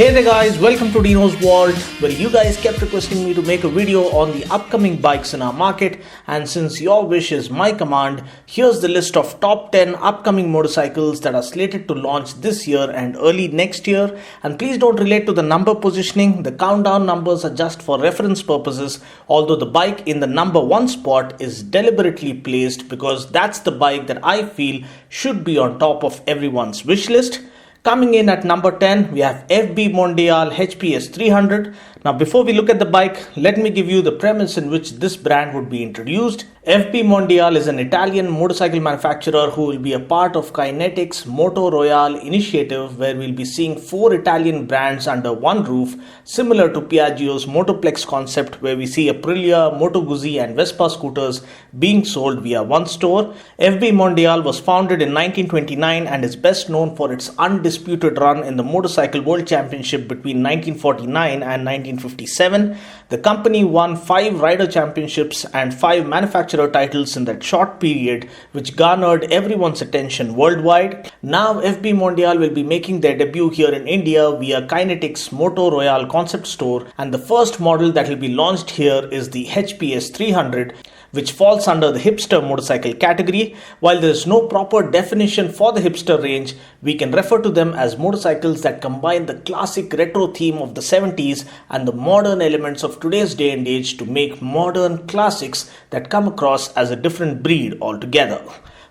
Hey there guys, welcome to Dinos World. Well, you guys kept requesting me to make a video on the upcoming bikes in our market, and since your wish is my command, here's the list of top 10 upcoming motorcycles that are slated to launch this year and early next year. And please don't relate to the number positioning. The countdown numbers are just for reference purposes, although the bike in the number 1 spot is deliberately placed because that's the bike that I feel should be on top of everyone's wish list. Coming in at number 10, we have FB Mondial HPS 300. Now before we look at the bike, let me give you the premise in which this brand would be introduced. FB Mondial is an Italian motorcycle manufacturer who will be a part of Kinetic's Moto Royale initiative, where we'll be seeing 4 Italian brands under one roof, similar to Piaggio's Motoplex concept, where we see Aprilia, Moto Guzzi and Vespa scooters being sold via one store. FB Mondial was founded in 1929 and is best known for its undisputed run in the Motorcycle World Championship between 1949 and 1957. The company won 5 rider championships and 5 manufacturer titles in that short period, which garnered everyone's attention worldwide. Now FB Mondial will be making their debut here in India via Kinetic's Moto Royale concept store, and the first model that will be launched here is the HPS 300, which falls under the hipster motorcycle category. While there is no proper definition for the hipster range, we can refer to them as motorcycles that combine the classic retro theme of the 70s and the modern elements of today's day and age to make modern classics that come across as a different breed altogether.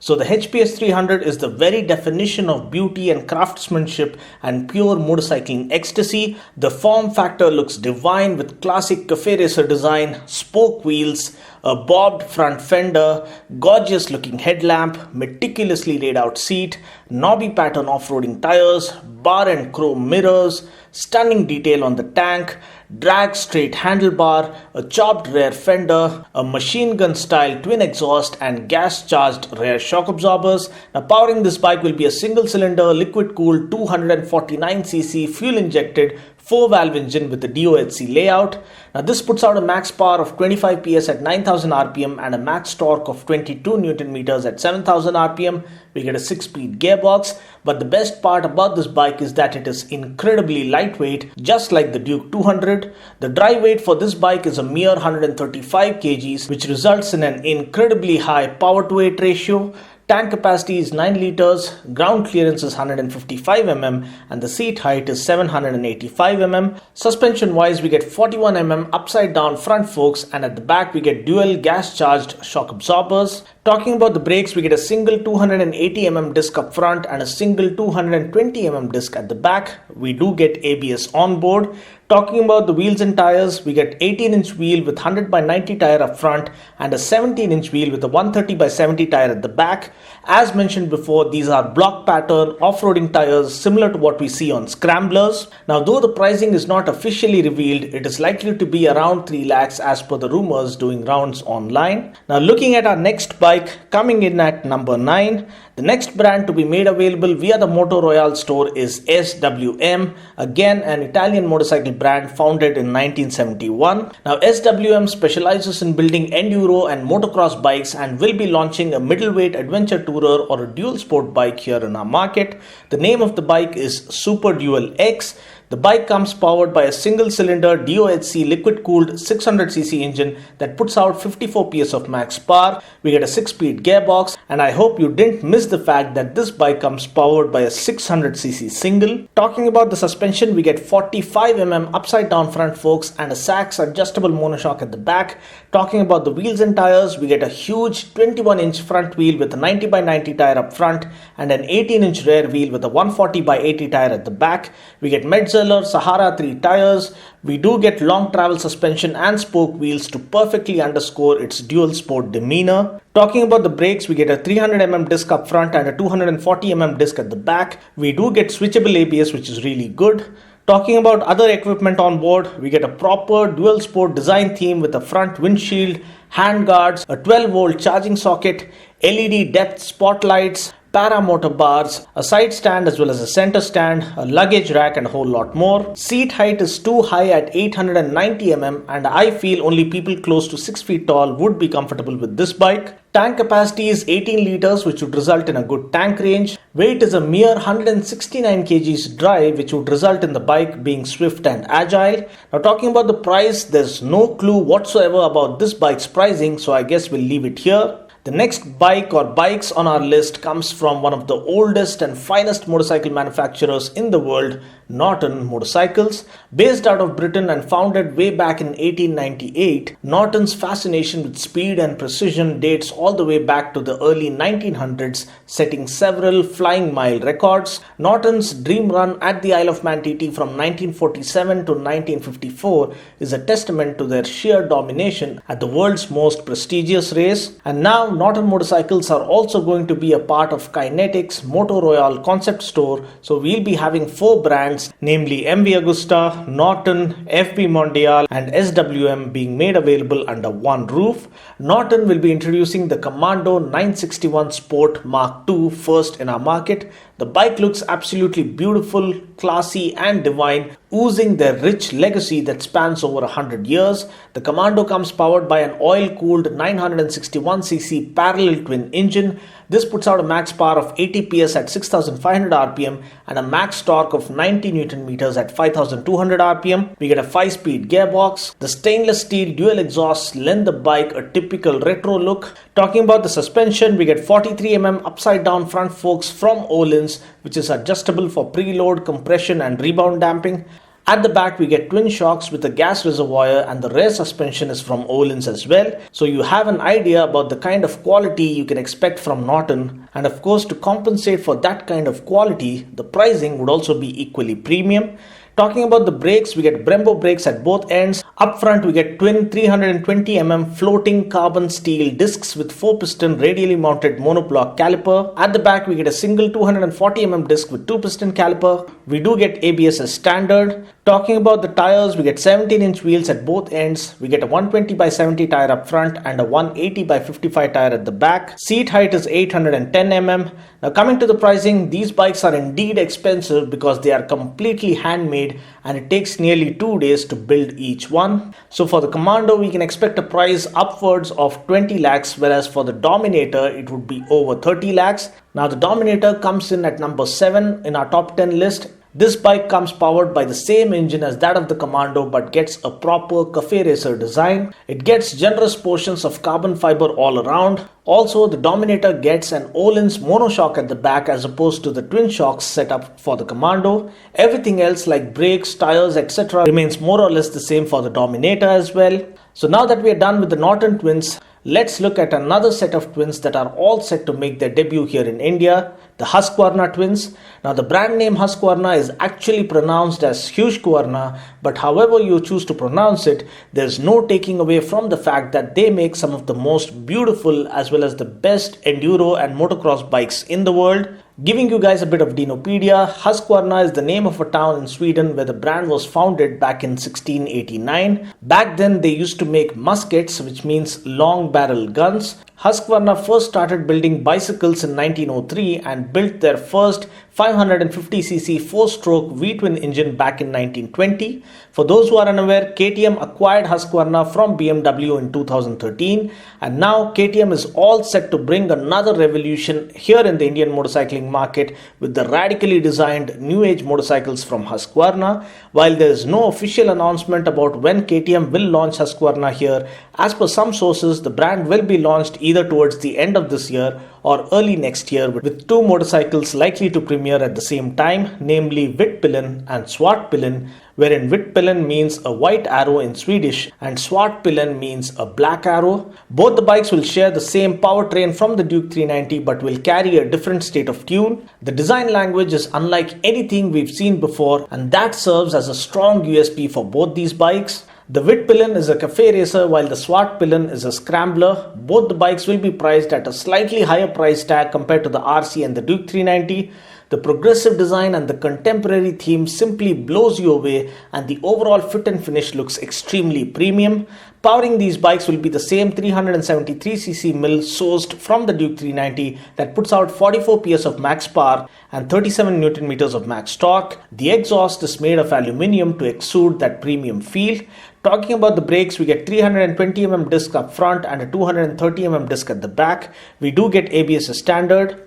So the HPS 300 is the very definition of beauty and craftsmanship and pure motorcycling ecstasy. The form factor looks divine with classic cafe racer design, spoke wheels, a bobbed front fender, gorgeous looking headlamp, meticulously laid out seat, knobby pattern off-roading tires, bar and chrome mirrors, stunning detail on the tank, drag straight handlebar, a chopped rear fender, a machine gun style twin exhaust and gas charged rear shock absorbers. Now powering this bike will be a single cylinder liquid cooled 249cc fuel injected 4-valve engine with a DOHC layout. Now this puts out a max power of 25 PS at 9000 RPM and a max torque of 22 Newton meters at 7000 RPM. We get a 6-speed gearbox, but the best part about this bike is that it is incredibly lightweight, just like the Duke 200. The dry weight for this bike is a mere 135 kgs, which results in an incredibly high power to weight ratio. Tank capacity is 9 liters, ground clearance is 155 mm and the seat height is 785 mm. Suspension wise, we get 41 mm upside down front forks, and at the back we get dual gas charged shock absorbers. Talking about the brakes, we get a single 280 mm disc up front and a single 220 mm disc at the back. We do get ABS on board. Talking about the wheels and tires, we get 18-inch wheel with 100/90 tire up front and a 17-inch wheel with a 130/70 tire at the back. As mentioned before, these are block pattern off-roading tires similar to what we see on scramblers. Now though the pricing is not officially revealed, it is likely to be around 3 lakhs as per the rumors doing rounds online. Now looking at our next bike, coming in at number 9, the next brand to be made available via the Moto Royale store is SWM, again an Italian motorcycle brand founded in 1971. Now SWM specializes in building enduro and motocross bikes and will be launching a middleweight adventure tourer or a dual sport bike here in our market. The name of the bike is Super Dual X. The bike comes powered by a single-cylinder DOHC liquid-cooled 600cc engine that puts out 54 PS of max power. We get a 6-speed gearbox, and I hope you didn't miss the fact that this bike comes powered by a 600cc single. Talking about the suspension, we get 45 mm upside-down front forks and a Sachs adjustable monoshock at the back. Talking about the wheels and tires, we get a huge 21-inch front wheel with a 90/90 tire up front and an 18-inch rear wheel with a 140/80 tire at the back. We get Metzeler Sahara 3 tires. We do get long travel suspension and spoke wheels to perfectly underscore its dual sport demeanor. Talking about the brakes, we get a 300 mm disc up front and a 240 mm disc at the back. We do get switchable ABS, which is really good. Talking about other equipment on board, we get a proper dual sport design theme with a front windshield, hand guards, a 12-volt charging socket, LED depth spotlights, paramotor bars, a side stand as well as a center stand, a luggage rack and a whole lot more. Seat height is too high at 890 mm and I feel only people close to 6 feet tall would be comfortable with this bike. Tank capacity is 18 liters which would result in a good tank range. Weight is a mere 169 kgs dry which would result in the bike being swift and agile. Now talking about the price, there's no clue whatsoever about this bike's pricing, so I guess we'll leave it here. The next bike or bikes on our list comes from one of the oldest and finest motorcycle manufacturers in the world, Norton Motorcycles. Based out of Britain and founded way back in 1898, Norton's fascination with speed and precision dates all the way back to the early 1900s, setting several flying mile records. Norton's dream run at the Isle of Man TT from 1947 to 1954 is a testament to their sheer domination at the world's most prestigious race. And now Norton Motorcycles are also going to be a part of Kinetic's Moto Royale concept store, so we'll be having 4 brands, namely MV Agusta, Norton, FB Mondial and SWM being made available under one roof. Norton will be introducing the Commando 961 Sport Mach II first in our market. The bike looks absolutely beautiful, classy and divine, oozing their rich legacy that spans over 100 years. The Commando comes powered by an oil-cooled 961cc parallel twin engine. This puts out a max power of 80 PS at 6500 rpm and a max torque of 90 Newton meters at 5200 rpm. We get a 5-speed gearbox. The stainless steel dual exhausts lend the bike a typical retro look. Talking about the suspension, we get 43 mm upside down front forks from Öhlins, which is adjustable for preload, compression and rebound damping. At the back we get twin shocks with a gas reservoir and the rear suspension is from Öhlins as well. So you have an idea about the kind of quality you can expect from Norton, and of course to compensate for that kind of quality, the pricing would also be equally premium. Talking about the brakes, we get Brembo brakes at both ends. Up front we get twin 320 mm floating carbon steel discs with 4-piston radially mounted monoblock caliper. At the back we get a single 240 mm disc with 2-piston caliper. We do get ABS as standard. Talking about the tires, we get 17-inch wheels at both ends. We get a 120/70 tire up front and a 180/55 tire at the back. Seat height is 810 mm. Now coming to the pricing, these bikes are indeed expensive because they are completely handmade and it takes nearly 2 days to build each one. So for the Commando we can expect a price upwards of 20 lakhs, whereas for the Dominator it would be over 30 lakhs. Now the Dominator comes in at number 7 in our top 10 list. This bike comes powered by the same engine as that of the Commando but gets a proper cafe racer design. It gets generous portions of carbon fiber all around. Also, the Dominator gets an Öhlins monoshock at the back as opposed to the twin shocks set up for the Commando. Everything else like brakes, tires, etc. remains more or less the same for the Dominator as well. So now that we are done with the Norton Twins, let's look at another set of twins that are all set to make their debut here in India, the Husqvarna Twins. Now the brand name Husqvarna is actually pronounced as Husqvarna, but however you choose to pronounce it, there's no taking away from the fact that they make some of the most beautiful as well as the best enduro and motocross bikes in the world. Giving you guys a bit of Dinopedia, Husqvarna is the name of a town in Sweden where the brand was founded back in 1689. Back then they used to make muskets, which means long barrel guns. Husqvarna first started building bicycles in 1903 and built their first 550cc 4-stroke V-twin engine back in 1920. For those who are unaware, KTM acquired Husqvarna from BMW in 2013, and now KTM is all set to bring another revolution here in the Indian motorcycling market with the radically designed new age motorcycles from Husqvarna. While there is no official announcement about when KTM will launch Husqvarna here, as per some sources, the brand will be launched either towards the end of this year or early next year, with 2 motorcycles likely to premiere at the same time, namely Vittpillen and Svartpillen, wherein Vittpillen means a white arrow in Swedish and Svartpillen means a black arrow. Both the bikes will share the same powertrain from the Duke 390 but will carry a different state of tune. The design language is unlike anything we've seen before, and that serves as a strong USP for both these bikes. The Vittpillen is a cafe racer while the Svartpillen is a scrambler. Both the bikes will be priced at a slightly higher price tag compared to the RC and the Duke 390. The progressive design and the contemporary theme simply blows you away, and the overall fit and finish looks extremely premium. Powering these bikes will be the same 373cc mill sourced from the Duke 390 that puts out 44 PS of max power and 37 Newton meters of max torque. The exhaust is made of aluminium to exude that premium feel. Talking about the brakes, we get 320mm disc up front and a 230mm disc at the back. We do get ABS as standard.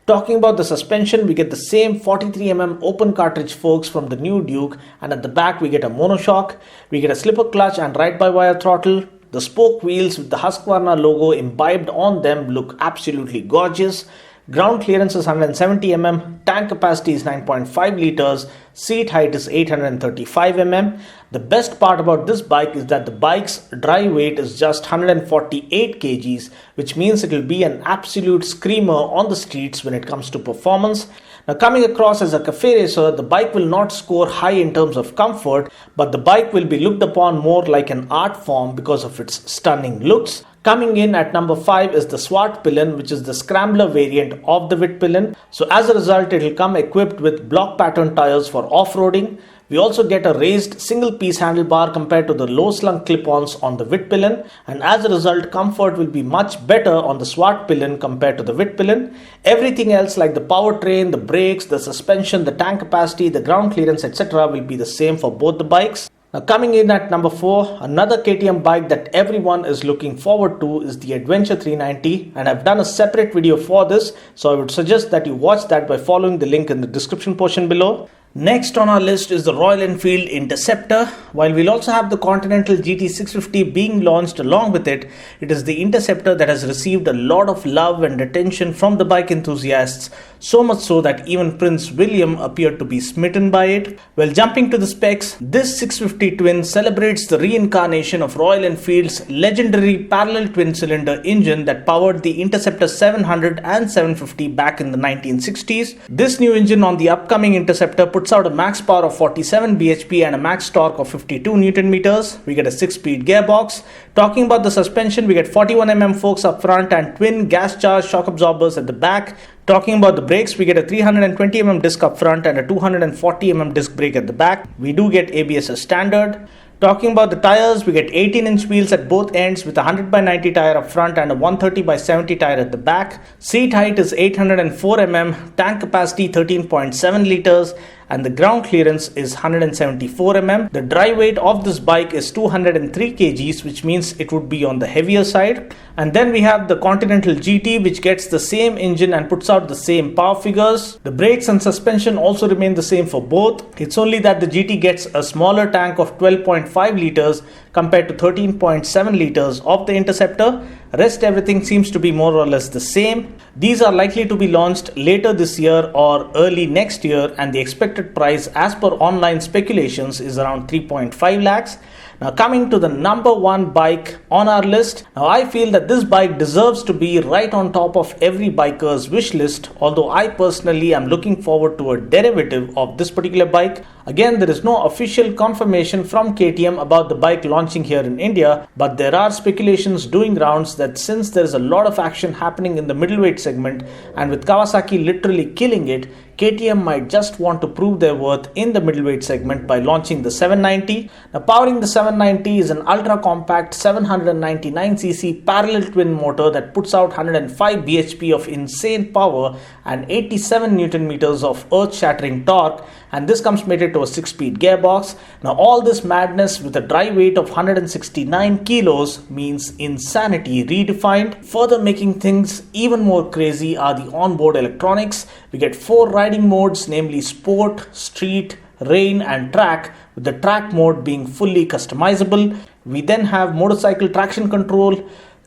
Talking about the suspension, we get the same 43mm open cartridge forks from the new Duke, and at the back we get a monoshock. We get a slipper clutch and ride-by-wire throttle. The spoke wheels with the Husqvarna logo imbibed on them look absolutely gorgeous. Ground clearance is 170mm, tank capacity is 9.5 liters, seat height is 835mm. The best part about this bike is that the bike's dry weight is just 148 kgs, which means it will be an absolute screamer on the streets when it comes to performance. Now, coming across as a cafe racer, the bike will not score high in terms of comfort, but the bike will be looked upon more like an art form because of its stunning looks. Coming in at number 5 is the Swart Pillion, which is the scrambler variant of the Wit Pillion. So as a result, it will come equipped with block pattern tires for off-roading. We also get a raised single piece handlebar compared to the low slung clip-ons on the Wit Pillion, and as a result, comfort will be much better on the Swart Pillion compared to the Wit Pillion. Everything else like the powertrain, the brakes, the suspension, the tank capacity, the ground clearance, etc. will be the same for both the bikes. Now, coming in at number 4, another KTM bike that everyone is looking forward to is the Adventure 390, and I've done a separate video for this, so I would suggest that you watch that by following the link in the description portion below. Next on our list is the Royal Enfield Interceptor. While we'll also have the Continental Gt 650 being launched along with it, it is the Interceptor that has received a lot of love and attention from the bike enthusiasts, so much so that even Prince William appeared to be smitten by it. Well, jumping to the specs, this 650 twin celebrates the reincarnation of Royal Enfield's legendary parallel twin-cylinder engine that powered the Interceptor 700 and 750 back in the 1960s. This new engine on the upcoming Interceptor puts out a max power of 47 bhp and a max torque of 52 Newton meters. We get a 6-speed gearbox. Talking about the suspension, we get 41mm forks up front and twin gas-charged shock absorbers at the back. Talking about the brakes, we get a 320mm disc up front and a 240mm disc brake at the back. We do get ABS as standard. Talking about the tires, we get 18-inch wheels at both ends with a 100/90 tire up front and a 130/70 tire at the back. Seat height is 804mm, tank capacity 13.7 liters, and the ground clearance is 174mm. The dry weight of this bike is 203 kgs, which means it would be on the heavier side. And then we have the Continental GT, which gets the same engine and puts out the same power figures. The brakes and suspension also remain the same for both. It's only that the GT gets a smaller tank of 12.5 liters compared to 13.7 liters of the Interceptor. Rest everything seems to be more or less the same. These are likely to be launched later this year or early next year, and the expected price as per online speculations is around 3.5 lakhs. Now, coming to the number 1 bike on our list. Now, I feel that this bike deserves to be right on top of every biker's wish list, although I personally am looking forward to a derivative of this particular bike. Again, there is no official confirmation from KTM about the bike launching here in India, but there are speculations doing rounds that since there is a lot of action happening in the middleweight segment, and with Kawasaki literally killing it, KTM might just want to prove their worth in the middleweight segment by launching the 790. Now, powering the 790 is an ultra-compact 799cc parallel twin motor that puts out 105 bhp of insane power and 87 Newton meters of earth-shattering torque, and this comes mated to a 6-speed gearbox. Now, all this madness with a dry weight of 169 kilos means insanity redefined. Further making things even more crazy are the onboard electronics. We get 4 riding modes, namely Sport, Street, Rain and Track, with the Track mode being fully customizable. We then have motorcycle traction control,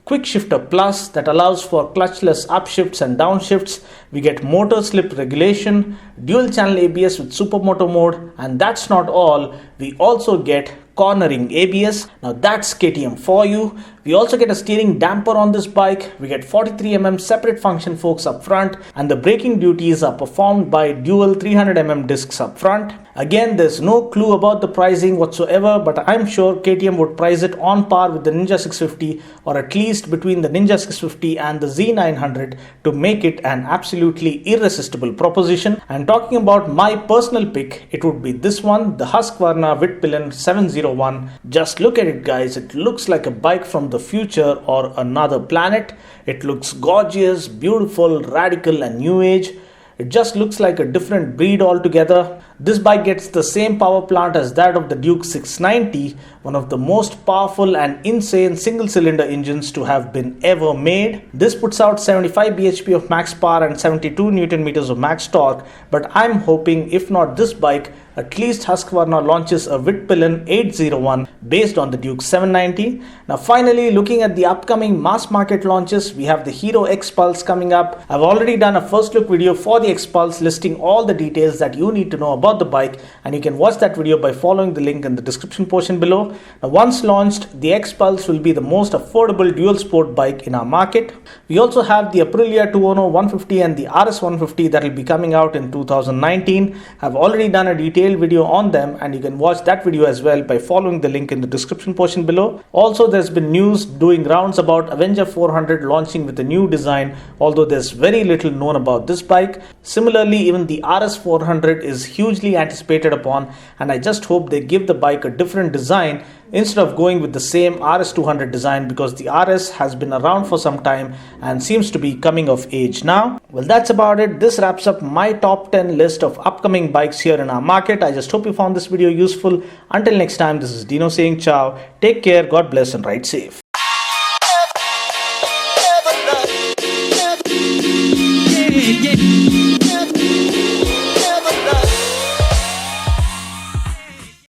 Quick Shifter Plus that allows for clutchless upshifts and downshifts. We get motor slip regulation, dual channel ABS with Supermoto mode, and that's not all. We also get cornering ABS. Now that's KTM for you. We also get a steering damper on this bike. We get 43mm separate function forks up front, and the braking duties are performed by dual 300mm discs up front. Again, there's no clue about the pricing whatsoever, but I'm sure KTM would price it on par with the Ninja 650, or at least between the Ninja 650 and the Z900, to make it an absolutely irresistible proposition. And talking about my personal pick, it would be this one, the Husqvarna Twins 701. Just look at it, guys. It looks like a bike from the future or another planet. It looks gorgeous, beautiful, radical and new age. It just looks like a different breed altogether. This bike gets the same power plant as that of the Duke 690, one of the most powerful and insane single-cylinder engines to have been ever made. This puts out 75 bhp of max power and 72 Newton meters of max torque, but I'm hoping if not this bike, at least Husqvarna launches a Twins 801 based on the Duke 790. Now finally, looking at the upcoming mass market launches, we have the Hero X-Pulse coming up. I've already done a first look video for the X-Pulse listing all the details that you need to know about the bike, and you can watch that video by following the link in the description portion below. Now once launched, the X-Pulse will be the most affordable dual sport bike in our market. We also have the Aprilia 210 150 and the RS 150 that will be coming out in 2019. I've already done a detailed video on them, and you can watch that video as well by following the link in the description portion below. Also, there's been news doing rounds about Avenger 400 launching with a new design, although there's very little known about this bike. Similarly, even the RS 400 is hugely anticipated upon, and I just hope they give the bike a different design instead of going with the same RS 200 design, because the RS has been around for some time and seems to be coming of age now. Well, that's about it. This wraps up my top 10 list of upcoming bikes here in our market. I just hope you found this video useful. Until next time, this is Dino saying ciao. Take care, God bless, and ride safe. Yeah.